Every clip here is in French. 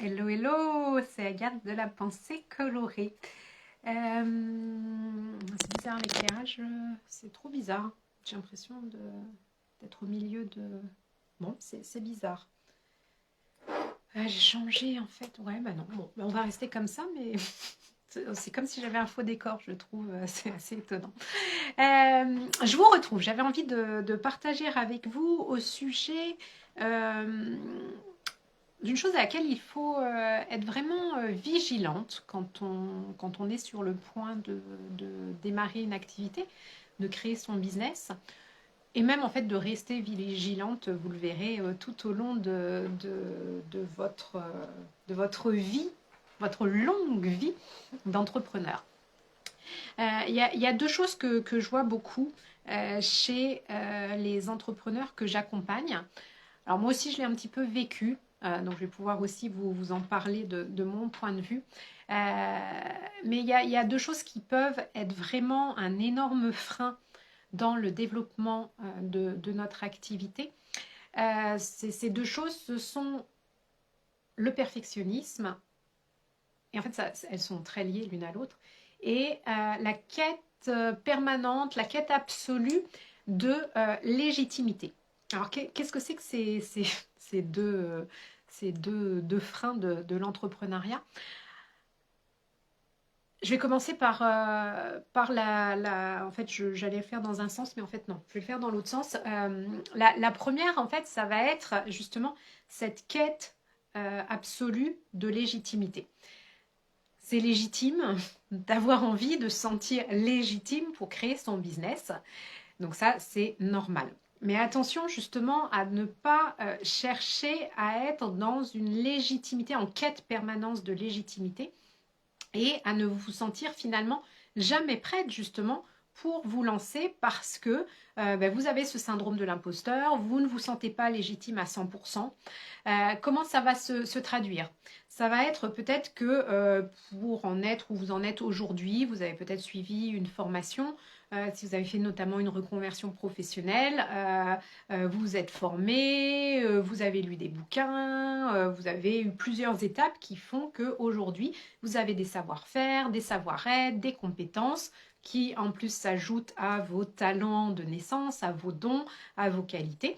Hello, hello, c'est Agathe de la pensée colorée. C'est bizarre l'éclairage, c'est trop bizarre. J'ai l'impression d'être au milieu de... Bon, c'est bizarre. J'ai changé en fait, ouais, bah non, bon, bah on va rester comme ça, mais c'est comme si j'avais un faux décor, je trouve, c'est assez étonnant. Je vous retrouve, j'avais envie de partager avec vous au sujet... euh, d'une chose à laquelle il faut être vraiment vigilante quand on est sur le point de démarrer une activité, de créer son business, et même en fait de rester vigilante, vous le verrez, tout au long de votre vie, votre longue vie d'entrepreneur. Y a deux choses que je vois beaucoup chez les entrepreneurs que j'accompagne. Alors moi aussi, je l'ai un petit peu vécu, donc je vais pouvoir aussi vous en parler de mon point de vue. Mais il y a deux choses qui peuvent être vraiment un énorme frein dans le développement de notre activité. Ces deux choses, ce sont le perfectionnisme, et en fait, elles sont très liées l'une à l'autre, et la quête permanente, la quête absolue de légitimité. Alors, qu'est-ce que c'est que ces deux freins de l'entrepreneuriat? Je vais commencer par en fait, j'allais le faire dans un sens, mais en fait, non, je vais le faire dans l'autre sens. La première, en fait, ça va être justement cette quête absolue de légitimité. C'est légitime d'avoir envie de se sentir légitime pour créer son business. Donc ça, c'est normal. Mais attention justement à ne pas chercher à être dans une légitimité, en quête permanente de légitimité, et à ne vous sentir finalement jamais prête justement pour vous lancer parce que vous avez ce syndrome de l'imposteur, vous ne vous sentez pas légitime à 100%. Comment ça va se traduire? Ça va être peut-être que pour en être où vous en êtes aujourd'hui, vous avez peut-être suivi une formation, si vous avez fait notamment une reconversion professionnelle, vous vous êtes formé, vous avez lu des bouquins, vous avez eu plusieurs étapes qui font qu'aujourd'hui, vous avez des savoir-faire, des savoir-être, des compétences qui en plus s'ajoutent à vos talents de naissance, à vos dons, à vos qualités.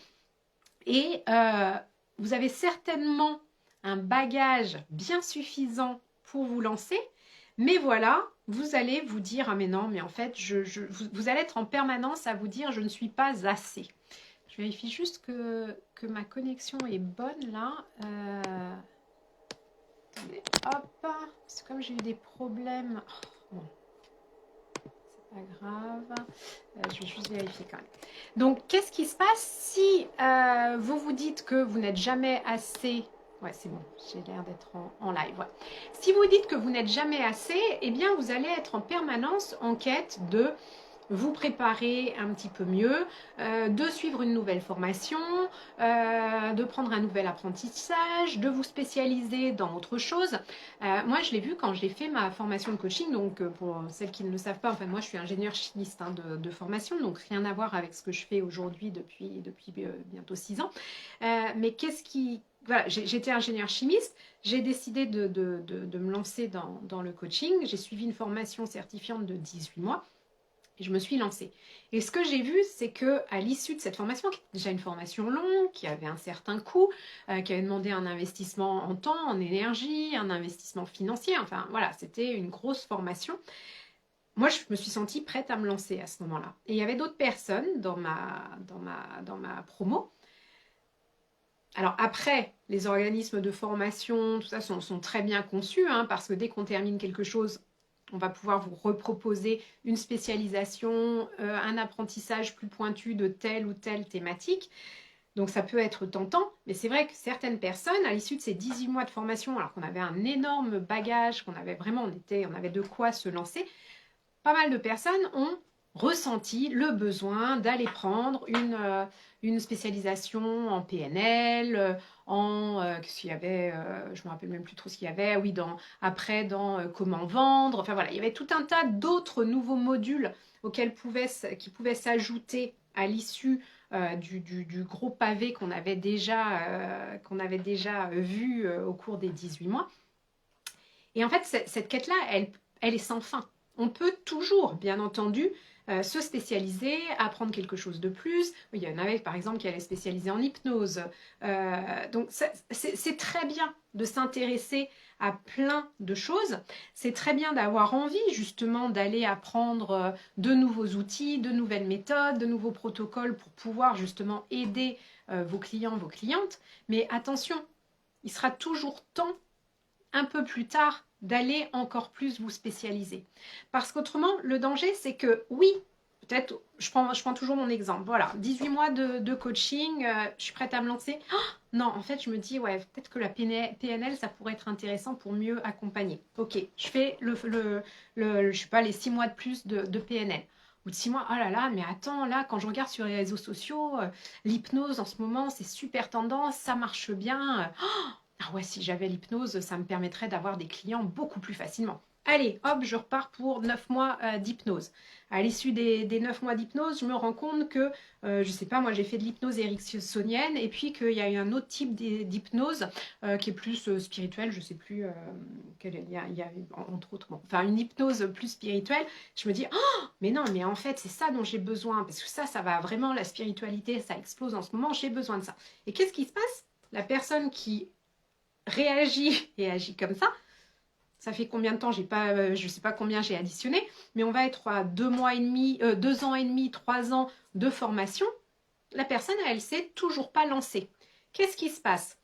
Et vous avez certainement un bagage bien suffisant pour vous lancer, mais voilà, vous allez vous dire, ah mais non, mais en fait, vous allez être en permanence à vous dire, je ne suis pas assez. Je vérifie juste que ma connexion est bonne là. Attendez, hop, c'est comme j'ai eu des problèmes. Oh, bon, c'est pas grave. Je vais juste vérifier quand même. Donc, qu'est-ce qui se passe si vous vous dites que vous n'êtes jamais assez... Ouais, c'est bon, j'ai l'air d'être en live. Ouais. Si vous dites que vous n'êtes jamais assez, eh bien, vous allez être en permanence en quête de vous préparer un petit peu mieux, de suivre une nouvelle formation, de prendre un nouvel apprentissage, de vous spécialiser dans autre chose. Moi, je l'ai vu quand j'ai fait ma formation de coaching, donc pour celles qui ne le savent pas, enfin moi je suis ingénieure chimiste de formation, donc rien à voir avec ce que je fais aujourd'hui depuis bientôt 6 ans. Mais qu'est-ce qui... Voilà, j'étais ingénieure chimiste, j'ai décidé de me lancer dans le coaching, j'ai suivi une formation certifiante de 18 mois. Et je me suis lancée. Et ce que j'ai vu, c'est que à l'issue de cette formation, qui était déjà une formation longue, qui avait un certain coût, qui avait demandé un investissement en temps, en énergie, un investissement financier, enfin voilà, c'était une grosse formation. Moi, je me suis sentie prête à me lancer à ce moment-là. Et il y avait d'autres personnes dans ma promo. Alors après, les organismes de formation, tout ça sont très bien conçus, hein, parce que dès qu'on termine quelque chose, on va pouvoir vous reproposer une spécialisation, un apprentissage plus pointu de telle ou telle thématique. Donc ça peut être tentant, mais c'est vrai que certaines personnes, à l'issue de ces 18 mois de formation, alors qu'on avait un énorme bagage, qu'on avait vraiment, on avait de quoi se lancer, pas mal de personnes ont ressenti le besoin d'aller prendre une spécialisation en PNL, qu'est-ce qu'il y avait, je me rappelle même plus trop ce qu'il y avait, oui, après dans comment vendre, enfin voilà, il y avait tout un tas d'autres nouveaux modules qui pouvaient s'ajouter à l'issue du gros pavé qu'on avait déjà, vu au cours des 18 mois. Et en fait, cette quête-là, elle est sans fin. On peut toujours, bien entendu, se spécialiser, apprendre quelque chose de plus. Il y en avait, par exemple, qui allaient spécialiser en hypnose. Donc, c'est très bien de s'intéresser à plein de choses. C'est très bien d'avoir envie, justement, d'aller apprendre de nouveaux outils, de nouvelles méthodes, de nouveaux protocoles pour pouvoir, justement, aider vos clients, vos clientes. Mais attention, il sera toujours temps un peu plus tard d'aller encore plus vous spécialiser. Parce qu'autrement, le danger, c'est que oui, peut-être, je prends toujours mon exemple, voilà, 18 mois de coaching, je suis prête à me lancer. Oh, non, en fait, je me dis, ouais, peut-être que la PNL, ça pourrait être intéressant pour mieux accompagner. Ok, je fais je sais pas, les 6 mois de plus de PNL. Ou de 6 mois, oh là là, mais attends, là, quand je regarde sur les réseaux sociaux, l'hypnose en ce moment, c'est super tendance, ça marche bien. Ah ouais, si j'avais l'hypnose, ça me permettrait d'avoir des clients beaucoup plus facilement. Allez, hop, je repars pour 9 mois d'hypnose. À l'issue des 9 mois d'hypnose, je me rends compte que, je sais pas, moi j'ai fait de l'hypnose ericksonienne et puis qu'il y a eu un autre type d'hypnose qui est plus spirituelle, je sais plus, il y a entre autres, bon, enfin une hypnose plus spirituelle. Je me dis, oh, mais non, mais en fait c'est ça dont j'ai besoin, parce que ça va vraiment, la spiritualité, ça explose en ce moment, j'ai besoin de ça. Et qu'est-ce qui se passe? La personne qui réagit et agit comme ça fait combien de temps, je ne sais pas combien j'ai additionné, mais on va être à 2 ans et demi, 3 ans de formation. La personne, elle ne s'est toujours pas lancée. Qu'est-ce qui se passe?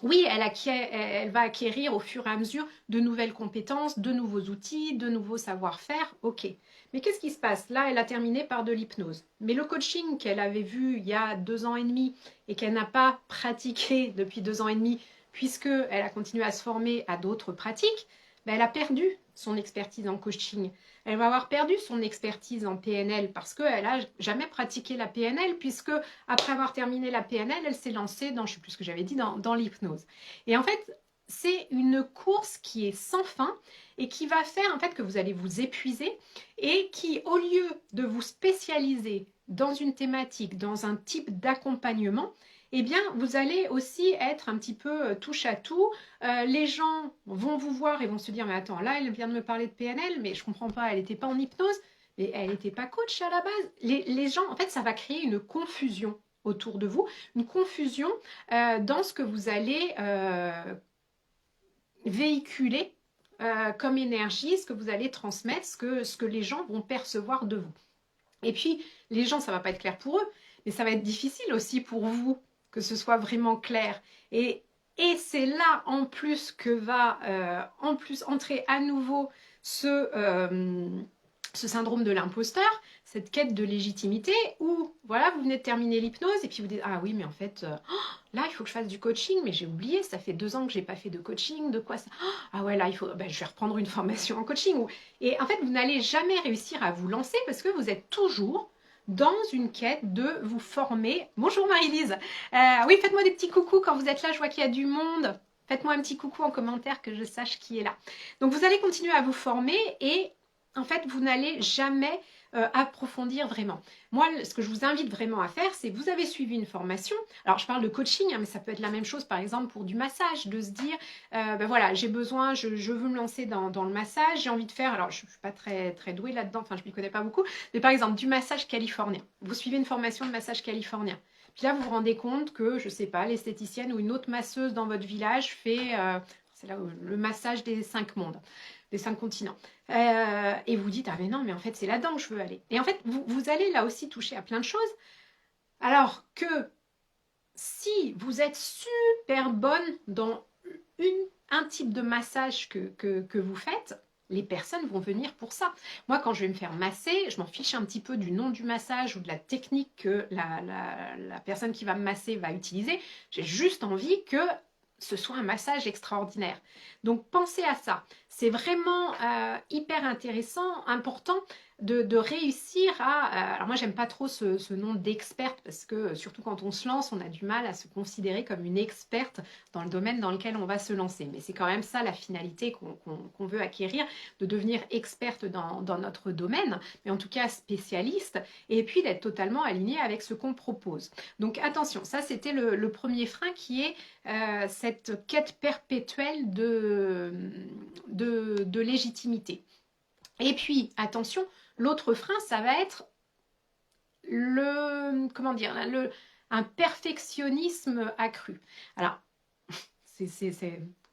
Oui, elle va acquérir au fur et à mesure de nouvelles compétences, de nouveaux outils, de nouveaux savoir-faire, ok. Mais qu'est-ce qui se passe? Là, elle a terminé par de l'hypnose. Mais le coaching qu'elle avait vu il y a 2 ans et demi et qu'elle n'a pas pratiqué depuis 2 ans et demi, puisqu'elle a continué à se former à d'autres pratiques, ben, elle a perdu son expertise en coaching. Elle va avoir perdu son expertise en PNL parce qu'elle n'a jamais pratiqué la PNL, puisque après avoir terminé la PNL, elle s'est lancée dans, je ne sais plus ce que j'avais dit, dans l'hypnose. Et en fait, c'est une course qui est sans fin et qui va faire en fait que vous allez vous épuiser et qui, au lieu de vous spécialiser dans une thématique, dans un type d'accompagnement, eh bien, vous allez aussi être un petit peu touche à tout. Les gens vont vous voir et vont se dire, mais attends, là, elle vient de me parler de PNL, mais je ne comprends pas, elle n'était pas en hypnose, mais elle n'était pas coach à la base. Les gens, en fait, ça va créer une confusion autour de vous, une confusion dans ce que vous allez véhiculer comme énergie, ce que vous allez transmettre, ce que les gens vont percevoir de vous. Et puis, les gens, ça ne va pas être clair pour eux, mais ça va être difficile aussi pour vous que ce soit vraiment clair. Et c'est là, en plus, que va en plus entrer à nouveau ce syndrome de l'imposteur, cette quête de légitimité où, voilà, vous venez de terminer l'hypnose et puis vous dites, ah oui, mais en fait, là, il faut que je fasse du coaching, mais j'ai oublié, ça fait 2 ans que je n'ai pas fait de coaching, de quoi ça? Ah ouais, là, je vais reprendre une formation en coaching. Et en fait, vous n'allez jamais réussir à vous lancer parce que vous êtes toujours dans une quête de vous former. Bonjour Marie-Lise. Oui, faites-moi des petits coucous quand vous êtes là, je vois qu'il y a du monde. Faites-moi un petit coucou en commentaire que je sache qui est là. Donc, vous allez continuer à vous former et en fait, vous n'allez jamais approfondir vraiment. Moi, ce que je vous invite vraiment à faire, c'est vous avez suivi une formation. Alors, je parle de coaching, hein, mais ça peut être la même chose, par exemple, pour du massage, de se dire, ben voilà, j'ai besoin, je veux me lancer dans le massage, j'ai envie de faire, alors je ne suis pas très douée là-dedans, enfin, je ne m'y connais pas beaucoup, mais par exemple, du massage californien. Vous suivez une formation de massage californien. Puis là, vous vous rendez compte que, je ne sais pas, l'esthéticienne ou une autre masseuse dans votre village fait, c'est là le massage des 5 mondes, des 5 continents. Et vous dites, ah mais non, mais en fait, c'est là-dedans que je veux aller. Et en fait, vous allez là aussi toucher à plein de choses. Alors que si vous êtes super bonne dans un type de massage que vous faites, les personnes vont venir pour ça. Moi, quand je vais me faire masser, je m'en fiche un petit peu du nom du massage ou de la technique que la personne qui va me masser va utiliser. J'ai juste envie que ce soit un massage extraordinaire. Donc, pensez à ça. C'est vraiment hyper intéressant, important. de réussir à... alors moi, j'aime pas trop ce nom d'experte parce que surtout quand on se lance, on a du mal à se considérer comme une experte dans le domaine dans lequel on va se lancer. Mais c'est quand même ça la finalité qu'on veut acquérir, de devenir experte dans notre domaine, mais en tout cas spécialiste, et puis d'être totalement aligné avec ce qu'on propose. Donc attention, ça c'était le premier frein qui est cette quête perpétuelle de légitimité. Et puis, attention, l'autre frein, ça va être comment dire, un perfectionnisme accru. Alors,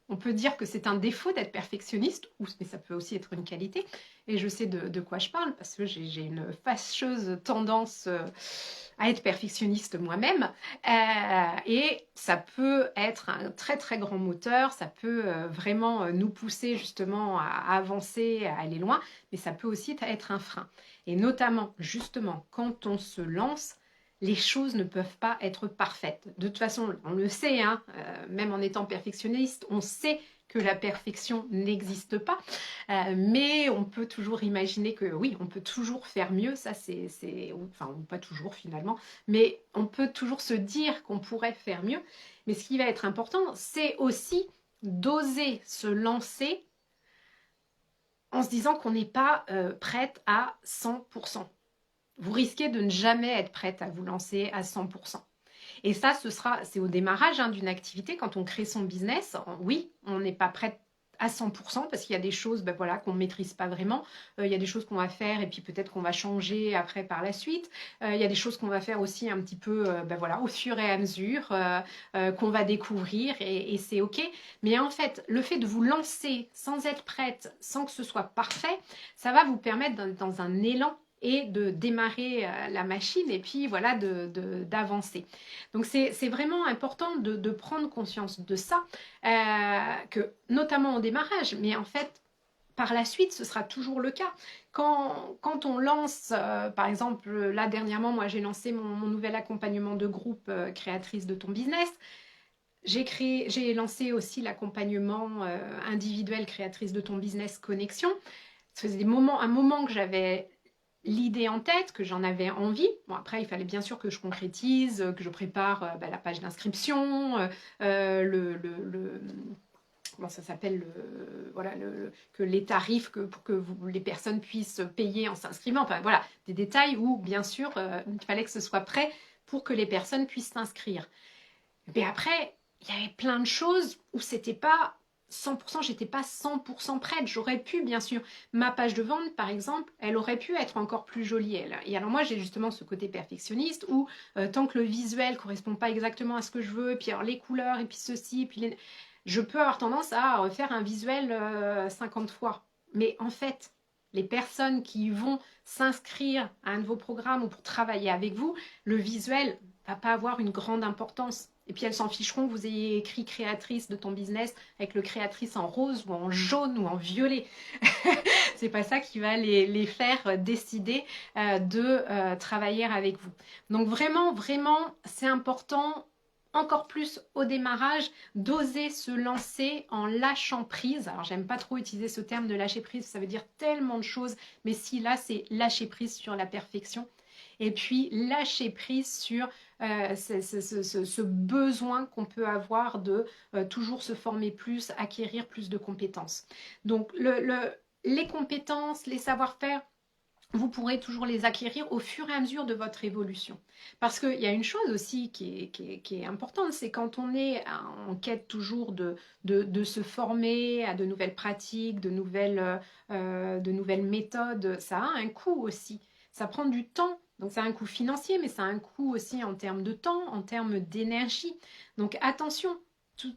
on peut dire que c'est un défaut d'être perfectionniste, mais ça peut aussi être une qualité. Et je sais de quoi je parle parce que j'ai une fâcheuse tendance à être perfectionniste moi-même. Et ça peut être un très très grand moteur, ça peut vraiment nous pousser justement à avancer, à aller loin, mais ça peut aussi être un frein. Et notamment, justement, quand on se lance, les choses ne peuvent pas être parfaites. De toute façon, on le sait, hein, même en étant perfectionniste, on sait que la perfection n'existe pas, mais on peut toujours imaginer que oui, on peut toujours faire mieux, ça enfin pas toujours finalement, mais on peut toujours se dire qu'on pourrait faire mieux. Mais ce qui va être important, c'est aussi d'oser se lancer en se disant qu'on n'est pas prête à 100%. Vous risquez de ne jamais être prête à vous lancer à 100%. Et ça, c'est au démarrage d'une activité, quand on crée son business. Oui, on n'est pas prête à 100% parce qu'il y a des choses voilà, qu'on ne maîtrise pas vraiment. Il y a des choses qu'on va faire et puis peut-être qu'on va changer après par la suite. Il y a des choses qu'on va faire aussi un petit peu voilà, au fur et à mesure, qu'on va découvrir et c'est OK. Mais en fait, le fait de vous lancer sans être prête, sans que ce soit parfait, ça va vous permettre dans un élan et de démarrer la machine et puis voilà d'avancer. Donc c'est vraiment important de prendre conscience de ça, que notamment au démarrage, mais en fait par la suite ce sera toujours le cas. Quand on lance, par exemple là dernièrement, moi j'ai lancé mon nouvel accompagnement de groupe créatrice de ton business. J'ai lancé aussi l'accompagnement individuel créatrice de ton business connexion. Ça faisait un moment que j'avais l'idée en tête, que j'en avais envie. Bon, après, il fallait bien sûr que je concrétise, que je prépare la page d'inscription, comment ça s'appelle, voilà, que les tarifs pour que les personnes puissent payer en s'inscrivant. Enfin, voilà, des détails où, bien sûr, il fallait que ce soit prêt pour que les personnes puissent s'inscrire. Mais après, il y avait plein de choses où c'était pas 100%, j'étais pas 100% prête. J'aurais pu, bien sûr, ma page de vente, par exemple, elle aurait pu être encore plus jolie, elle. Et alors moi, j'ai justement ce côté perfectionniste où tant que le visuel correspond pas exactement à ce que je veux, puis alors les couleurs, et puis ceci, puis je peux avoir tendance à refaire un visuel 50 fois. Mais en fait, les personnes qui vont s'inscrire à un de vos programmes ou pour travailler avec vous, le visuel va pas avoir une grande importance. Et puis elles s'en ficheront que vous ayez écrit créatrice de ton business avec le créatrice en rose ou en jaune ou en violet. C'est pas ça qui va les faire décider de travailler avec vous. Donc vraiment, vraiment, c'est important, encore plus au démarrage, d'oser se lancer en lâchant prise. Alors j'aime pas trop utiliser ce terme de lâcher prise, ça veut dire tellement de choses, mais si là c'est lâcher prise sur la perfection. Et puis lâcher prise sur ce besoin qu'on peut avoir de toujours se former plus, acquérir plus de compétences. Donc les compétences, les savoir-faire, vous pourrez toujours les acquérir au fur et à mesure de votre évolution. Parce qu'il y a une chose aussi qui est importante, c'est quand on est en quête toujours de se former à de nouvelles pratiques, de nouvelles méthodes, ça a un coût aussi. Ça prend du temps. Donc ça a un coût financier, mais ça a un coût aussi en termes de temps, en termes d'énergie. Donc attention,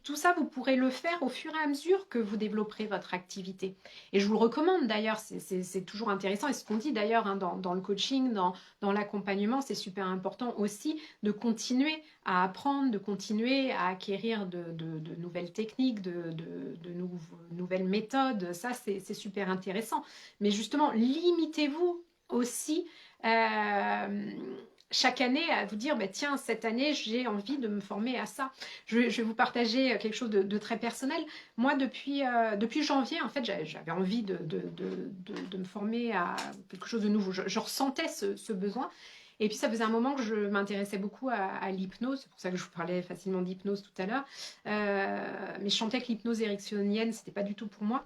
tout ça, vous pourrez le faire au fur et à mesure que vous développerez votre activité. Et je vous le recommande d'ailleurs, c'est toujours intéressant. Et ce qu'on dit d'ailleurs dans le coaching, dans l'accompagnement, c'est super important aussi de continuer à apprendre, de continuer à acquérir de nouvelles techniques, nouvelles méthodes. Ça, c'est super intéressant. Mais justement, limitez-vous aussi chaque année à vous dire, bah, tiens, cette année, j'ai envie de me former à ça. Je vais vous partager quelque chose de très personnel. Moi, depuis janvier, en fait, j'avais envie de me former à quelque chose de nouveau. Je ressentais ce besoin. Et puis, ça faisait un moment que je m'intéressais beaucoup à l'hypnose. C'est pour ça que je vous parlais facilement d'hypnose tout à l'heure. Mais je sentais que l'hypnose ericksonienne, c'était pas du tout pour moi.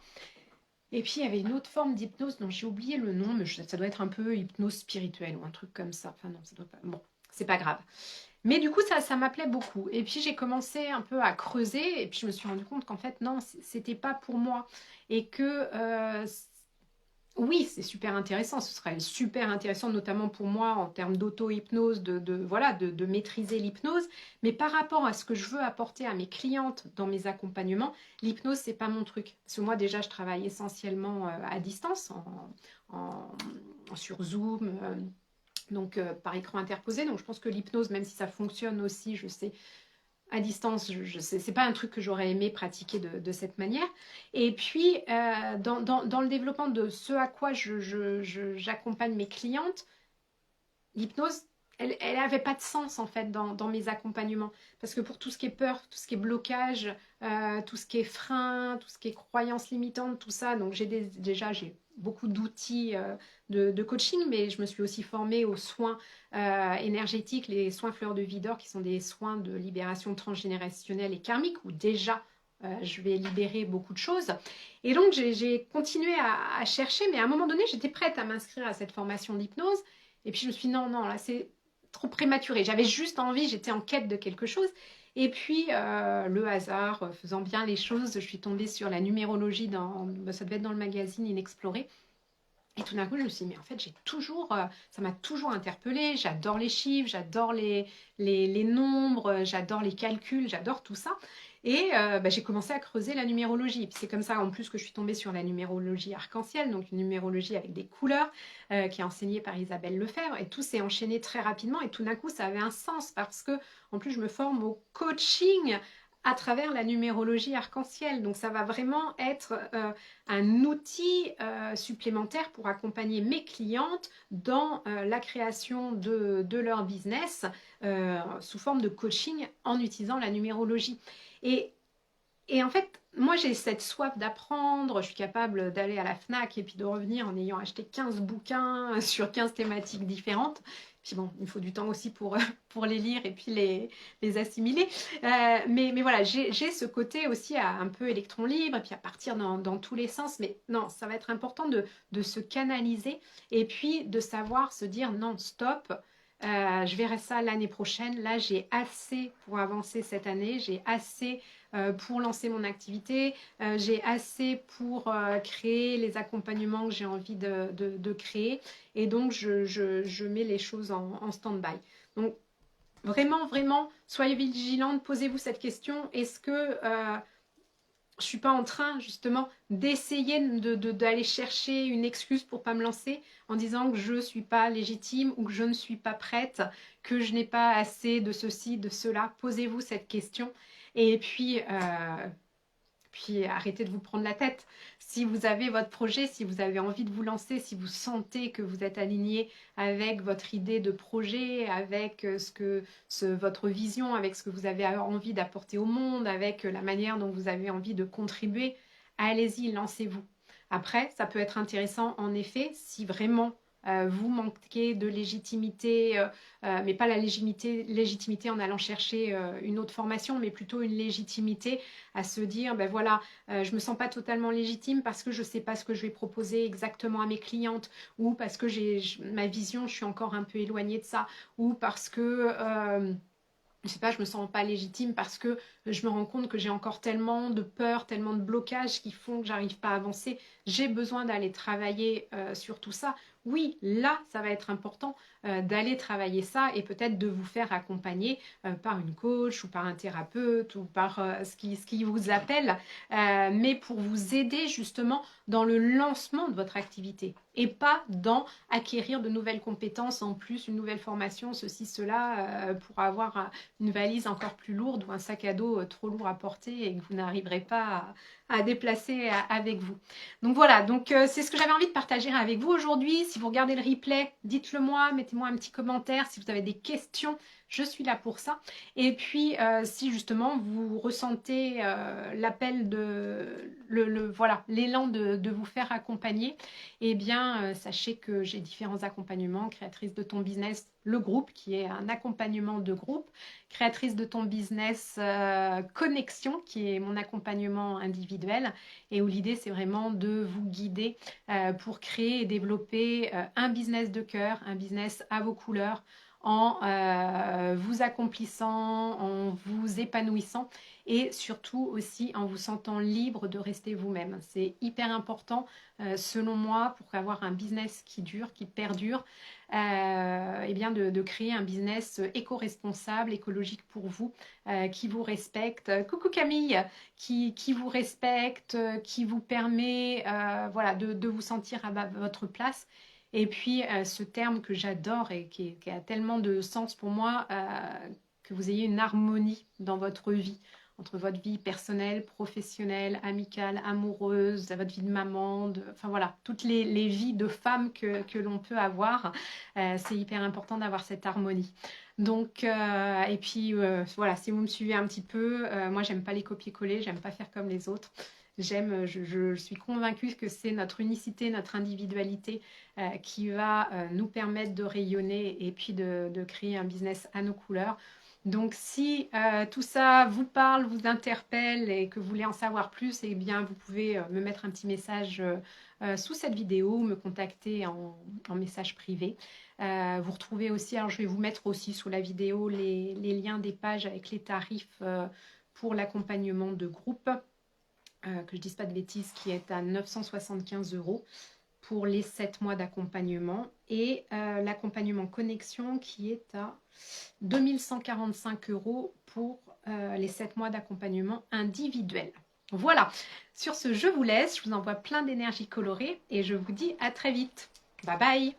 Et puis, il y avait une autre forme d'hypnose dont j'ai oublié le nom, mais ça doit être un peu hypnose spirituelle ou un truc comme ça. Enfin, non, ça doit pas. Bon, c'est pas grave. Mais du coup, ça m'appelait beaucoup. Et puis, j'ai commencé un peu à creuser. Et puis, je me suis rendu compte qu'en fait, non, c'était pas pour moi. Et que oui, c'est super intéressant. Ce serait super intéressant, notamment pour moi, en termes d'auto-hypnose, voilà, de maîtriser l'hypnose. Mais par rapport à ce que je veux apporter à mes clientes dans mes accompagnements, l'hypnose, c'est pas mon truc. Parce que moi, déjà, je travaille essentiellement à distance, sur Zoom, donc par écran interposé. Donc, je pense que l'hypnose, même si ça fonctionne aussi, je sais, à distance, c'est pas un truc que j'aurais aimé pratiquer de cette manière. Et puis, dans le développement de ce à quoi j'accompagne mes clientes, l'hypnose, elle avait pas de sens en fait dans mes accompagnements. Parce que pour tout ce qui est peur, tout ce qui est blocage, tout ce qui est frein, tout ce qui est croyances limitantes, tout ça, donc déjà j'ai beaucoup d'outils de coaching, mais je me suis aussi formée aux soins énergétiques, les soins fleurs de vie d'or, qui sont des soins de libération transgénérationnelle et karmique, où déjà je vais libérer beaucoup de choses. Et donc j'ai continué à chercher, mais à un moment donné, j'étais prête à m'inscrire à cette formation d'hypnose. Et puis je me suis dit non, là c'est trop prématuré. J'avais juste envie, j'étais en quête de quelque chose. Et puis le hasard, faisant bien les choses, je suis tombée sur la numérologie, ça devait être dans le magazine Inexploré. Et tout d'un coup, je me suis dit, mais en fait, ça m'a toujours interpellée. J'adore les chiffres, j'adore les nombres, j'adore les calculs, j'adore tout ça. Et j'ai commencé à creuser la numérologie. Et puis c'est comme ça, en plus, que je suis tombée sur la numérologie arc-en-ciel, donc une numérologie avec des couleurs, qui est enseignée par Isabelle Lefebvre. Et tout s'est enchaîné très rapidement. Et tout d'un coup, ça avait un sens parce que, en plus, je me forme au coaching à travers la numérologie arc-en-ciel. Donc ça va vraiment être un outil supplémentaire pour accompagner mes clientes dans la création de leur business sous forme de coaching en utilisant la numérologie. Et en fait, moi j'ai cette soif d'apprendre, je suis capable d'aller à la FNAC et puis de revenir en ayant acheté 15 bouquins sur 15 thématiques différentes. Puis bon, il faut du temps aussi pour les lire et puis les assimiler. Mais voilà, j'ai ce côté aussi un peu électron libre et puis à partir dans tous les sens. Mais non, ça va être important de se canaliser et puis de savoir se dire non, stop. Je verrai ça l'année prochaine. Là, j'ai assez pour avancer cette année. J'ai assez pour lancer mon activité. J'ai assez pour créer les accompagnements que j'ai envie de créer. Et donc, je mets les choses en stand-by. Donc, vraiment, soyez vigilante. Posez-vous cette question. Est-ce que je suis pas en train justement d'essayer d'aller chercher une excuse pour pas me lancer en disant que je suis pas légitime ou que je ne suis pas prête, que je n'ai pas assez de ceci, de cela. Posez-vous cette question et puis arrêtez de vous prendre la tête. Si vous avez votre projet, si vous avez envie de vous lancer, si vous sentez que vous êtes aligné avec votre idée de projet, avec votre vision, avec ce que vous avez envie d'apporter au monde, avec la manière dont vous avez envie de contribuer, allez-y, lancez-vous. Après, ça peut être intéressant en effet si vraiment vous manquez de légitimité, mais pas la légitimité en allant chercher une autre formation, mais plutôt une légitimité à se dire, ben voilà, je me sens pas totalement légitime parce que je sais pas ce que je vais proposer exactement à mes clientes, ou parce que ma vision, je suis encore un peu éloignée de ça, ou parce que je sais pas, je me sens pas légitime parce que je me rends compte que j'ai encore tellement de peur, tellement de blocages qui font que j'arrive pas à avancer. J'ai besoin d'aller travailler sur tout ça. Oui, là, ça va être important d'aller travailler ça et peut-être de vous faire accompagner par une coach ou par un thérapeute ou par ce qui vous appelle, mais pour vous aider justement dans le lancement de votre activité et pas dans acquérir de nouvelles compétences en plus, une nouvelle formation, ceci, cela, pour avoir une valise encore plus lourde ou un sac à dos trop lourd à porter et que vous n'arriverez pas à déplacer avec vous. Donc voilà, c'est ce que j'avais envie de partager avec vous aujourd'hui. Si Si vous regardez le replay, dites-le moi, mettez-moi un petit commentaire. Si vous avez des questions, je suis là pour ça. Et puis, si justement vous ressentez l'appel voilà, l'élan de vous faire accompagner, eh bien, sachez que j'ai différents accompagnements. Créatrice de ton business, le groupe, qui est un accompagnement de groupe. Créatrice de ton business, connexion, qui est mon accompagnement individuel. Et où l'idée, c'est vraiment de vous guider pour créer et développer un business de cœur, un business à vos couleurs, en vous accomplissant, en vous épanouissant et surtout aussi en vous sentant libre de rester vous-même. C'est hyper important selon moi pour avoir un business qui dure, qui perdure, et bien de créer un business éco-responsable, écologique pour vous, qui vous respecte. Coucou Camille, qui vous respecte, qui vous permet voilà, de vous sentir à votre place. Et puis, ce terme que j'adore et qui a tellement de sens pour moi, que vous ayez une harmonie dans votre vie, entre votre vie personnelle, professionnelle, amicale, amoureuse, votre vie de maman, enfin voilà, toutes les vies de femmes que l'on peut avoir. C'est hyper important d'avoir cette harmonie. Donc, et puis voilà, si vous me suivez un petit peu, moi j'aime pas les copier-coller, j'aime pas faire comme les autres. Je suis convaincue que c'est notre unicité, notre individualité qui va nous permettre de rayonner et puis de créer un business à nos couleurs. Donc si tout ça vous parle, vous interpelle et que vous voulez en savoir plus, eh bien vous pouvez me mettre un petit message sous cette vidéo ou me contacter en message privé. Vous retrouvez aussi, alors je vais vous mettre aussi sous la vidéo les liens des pages avec les tarifs pour l'accompagnement de groupe. Que je ne dise pas de bêtises, qui est à 975 € pour les 7 mois d'accompagnement et l'accompagnement connexion qui est à 2145 € pour les 7 mois d'accompagnement individuel. Voilà, sur ce, je vous laisse, je vous envoie plein d'énergie colorée et je vous dis à très vite. Bye bye.